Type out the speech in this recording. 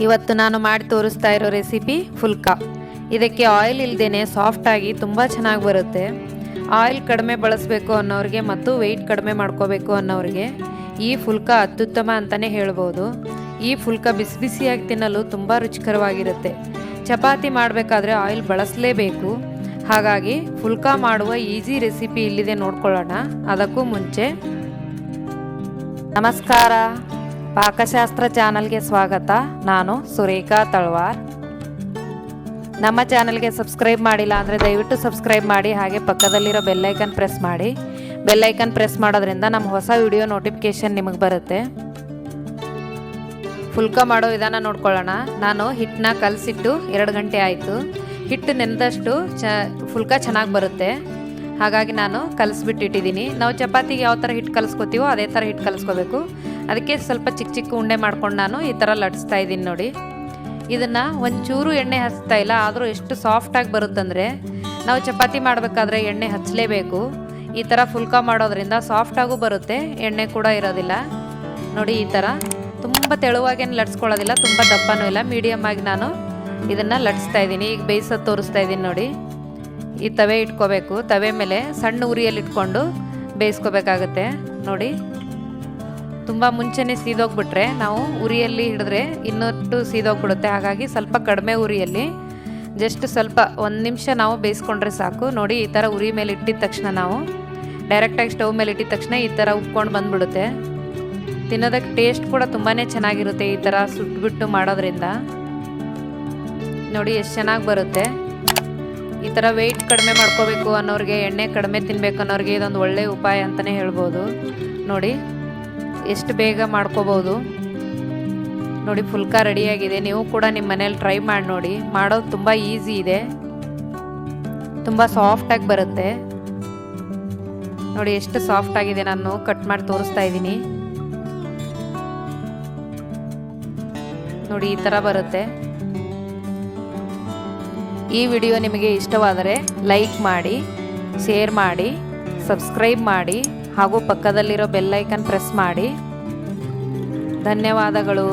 ಇವತ್ತು ನಾನು ಮಾಡಿ ತೋರಿಸ್ತಾ ಇರೋ ರೆಸಿಪಿ ಫುಲ್ಕಾ. ಇದಕ್ಕೆ ಆಯಿಲ್ ಇಲ್ಲದೇನೆ ಸಾಫ್ಟಾಗಿ ತುಂಬ ಚೆನ್ನಾಗಿ ಬರುತ್ತೆ. ಆಯಿಲ್ ಕಡಿಮೆ ಬಳಸಬೇಕು ಅನ್ನೋರಿಗೆ ಮತ್ತು ವೆಯ್ಟ್ ಕಡಿಮೆ ಮಾಡ್ಕೋಬೇಕು ಅನ್ನೋರಿಗೆ ಈ ಫುಲ್ಕಾ ಅತ್ಯುತ್ತಮ ಅಂತಲೇ ಹೇಳ್ಬೋದು. ಈ ಫುಲ್ಕಾ ಬಿಸಿ ಬಿಸಿಯಾಗಿ ತಿನ್ನಲು ತುಂಬ ರುಚಿಕರವಾಗಿರುತ್ತೆ. ಚಪಾತಿ ಮಾಡಬೇಕಾದ್ರೆ ಆಯಿಲ್ ಬಳಸಲೇಬೇಕು. ಹಾಗಾಗಿ ಫುಲ್ಕಾ ಮಾಡುವ ಈಸಿ ರೆಸಿಪಿ ಇಲ್ಲಿದೆ, ನೋಡ್ಕೊಳ್ಳೋಣ. ಅದಕ್ಕೂ ಮುಂಚೆ ನಮಸ್ಕಾರ, ಪಾಕಶಾಸ್ತ್ರ ಚಾನಲ್ಗೆ ಸ್ವಾಗತ. ನಾನು ಸುರೇಖಾ ತಳವಾರ್. ನಮ್ಮ ಚಾನಲ್ಗೆ ಸಬ್ಸ್ಕ್ರೈಬ್ ಮಾಡಿಲ್ಲ ಅಂದರೆ ದಯವಿಟ್ಟು ಸಬ್ಸ್ಕ್ರೈಬ್ ಮಾಡಿ, ಹಾಗೆ ಪಕ್ಕದಲ್ಲಿರೋ ಬೆಲ್ಲೈಕನ್ ಪ್ರೆಸ್ ಮಾಡಿ. ಬೆಲ್ಲೈಕನ್ ಪ್ರೆಸ್ ಮಾಡೋದ್ರಿಂದ ನಮ್ಮ ಹೊಸ ವಿಡಿಯೋ ನೋಟಿಫಿಕೇಷನ್ ನಿಮಗೆ ಬರುತ್ತೆ. ಫುಲ್ಕಾ ಮಾಡೋ ವಿಧಾನ ನೋಡ್ಕೊಳ್ಳೋಣ. ನಾನು ಹಿಟ್ಟನ್ನ ಕಲಸಿಟ್ಟು 2 ಗಂಟೆ ಆಯಿತು. ಹಿಟ್ಟು ನೆನೆದಷ್ಟು ಫುಲ್ಕಾ ಚೆನ್ನಾಗಿ ಬರುತ್ತೆ. ಹಾಗಾಗಿ ನಾನು ಕಲಿಸ್ಬಿಟ್ಟಿಟ್ಟಿದ್ದೀನಿ. ನಾವು ಚಪಾತಿಗೆ ಯಾವ ಥರ ಹಿಟ್ಟು ಕಲಿಸ್ಕೊತೀವೋ ಅದೇ ಥರ ಹಿಟ್ಟು ಕಲಿಸ್ಕೋಬೇಕು. ಅದಕ್ಕೆ ಸ್ವಲ್ಪ ಚಿಕ್ಕ ಚಿಕ್ಕ ಉಂಡೆ ಮಾಡ್ಕೊಂಡು ನಾನು ಈ ಥರ ಲಟ್ಸ್ತಾ ಇದ್ದೀನಿ ನೋಡಿ. ಇದನ್ನು ಒಂಚೂರು ಎಣ್ಣೆ ಹಚ್ತಾ ಇಲ್ಲ, ಆದರೂ ಎಷ್ಟು ಸಾಫ್ಟಾಗಿ ಬರುತ್ತಂದರೆ ನಾವು ಚಪಾತಿ ಮಾಡಬೇಕಾದ್ರೆ ಎಣ್ಣೆ ಹಚ್ಚಲೇಬೇಕು. ಈ ಥರ ಫುಲ್ಕಾ ಮಾಡೋದ್ರಿಂದ ಸಾಫ್ಟಾಗೂ ಬರುತ್ತೆ, ಎಣ್ಣೆ ಕೂಡ ಇರೋದಿಲ್ಲ ನೋಡಿ. ಈ ಥರ ತುಂಬ ತೆಳುವಾಗೇನು ಲಟ್ಸ್ಕೊಳ್ಳೋದಿಲ್ಲ, ತುಂಬ ದಪ್ಪನೂ ಇಲ್ಲ, ಮೀಡಿಯಮ್ ಆಗಿ ನಾನು ಇದನ್ನು ಲಟ್ಸ್ತಾ ಇದ್ದೀನಿ. ಈಗ ಬೇಯಿಸೋದು ತೋರಿಸ್ತಾ ಇದ್ದೀನಿ ನೋಡಿ. ಈ ತವೆ ಇಟ್ಕೋಬೇಕು. ತವೆ ಮೇಲೆ ಸಣ್ಣ ಉರಿಯಲ್ಲಿ ಇಟ್ಕೊಂಡು ಬೇಯಿಸ್ಕೋಬೇಕಾಗತ್ತೆ ನೋಡಿ. ತುಂಬ ಮುಂಚೆನೇ ಸೀದೋಗ್ಬಿಟ್ರೆ ನಾವು ಉರಿಯಲ್ಲಿ ಹಿಡಿದ್ರೆ ಇನ್ನೊಟ್ಟು ಸೀದೋಗ್ಬಿಡುತ್ತೆ. ಹಾಗಾಗಿ ಸ್ವಲ್ಪ ಕಡಿಮೆ ಉರಿಯಲ್ಲಿ ಜಸ್ಟ್ ಸ್ವಲ್ಪ 1 ನಿಮಿಷ ನಾವು ಬೇಯಿಸ್ಕೊಂಡ್ರೆ ಸಾಕು ನೋಡಿ. ಈ ಥರ ಉರಿ ಮೇಲೆ ಇಟ್ಟಿದ ತಕ್ಷಣ, ನಾವು ಡೈರೆಕ್ಟಾಗಿ ಸ್ಟವ್ ಮೇಲೆ ಇಟ್ಟಿದ ತಕ್ಷಣ ಈ ಥರ ಉಪ್ಕೊಂಡು ಬಂದ್ಬಿಡುತ್ತೆ. ತಿನ್ನೋದಕ್ಕೆ ಟೇಸ್ಟ್ ಕೂಡ ತುಂಬಾ ಚೆನ್ನಾಗಿರುತ್ತೆ ಈ ಥರ ಸುಟ್ಬಿಟ್ಟು ಮಾಡೋದ್ರಿಂದ. ನೋಡಿ ಎಷ್ಟು ಚೆನ್ನಾಗಿ ಬರುತ್ತೆ. ಈ ಥರ ವೆಯ್ಟ್ ಕಡಿಮೆ ಮಾಡ್ಕೋಬೇಕು ಅನ್ನೋರಿಗೆ, ಎಣ್ಣೆ ಕಡಿಮೆ ತಿನ್ನಬೇಕು ಅನ್ನೋರಿಗೆ ಇದೊಂದು ಒಳ್ಳೆಯ ಉಪಾಯ ಅಂತಲೇ ಹೇಳ್ಬೋದು. ನೋಡಿ ಎಷ್ಟು ಬೇಗ ಮಾಡ್ಕೋಬೋದು ನೋಡಿ. ಫುಲ್ಕಾ ರೆಡಿಯಾಗಿದೆ. ನೀವು ಕೂಡ ನಿಮ್ಮ ಮನೇಲಿ ಟ್ರೈ ಮಾಡಿ ನೋಡಿ. ಮಾಡೋದು ತುಂಬ ಈಸಿ ಇದೆ, ತುಂಬ ಸಾಫ್ಟಾಗಿ ಬರುತ್ತೆ ನೋಡಿ. ಎಷ್ಟು ಸಾಫ್ಟ್ ಆಗಿದೆ, ನಾನು ಕಟ್ ಮಾಡಿ ತೋರಿಸ್ತಾ ಇದ್ದೀನಿ ನೋಡಿ. ಈ ಥರ ಬರುತ್ತೆ. ಈ ವಿಡಿಯೋ ನಿಮಗೆ ಇಷ್ಟವಾದರೆ ಲೈಕ್ ಮಾಡಿ, ಶೇರ್ ಮಾಡಿ, ಸಬ್ಸ್ಕ್ರೈಬ್ ಮಾಡಿ, ಹಾಗೂ ಪಕ್ಕದಲ್ಲಿರೋ ಬೆಲ್ ಐಕನ್ ಪ್ರೆಸ್ ಮಾಡಿ. ಧನ್ಯವಾದಗಳು.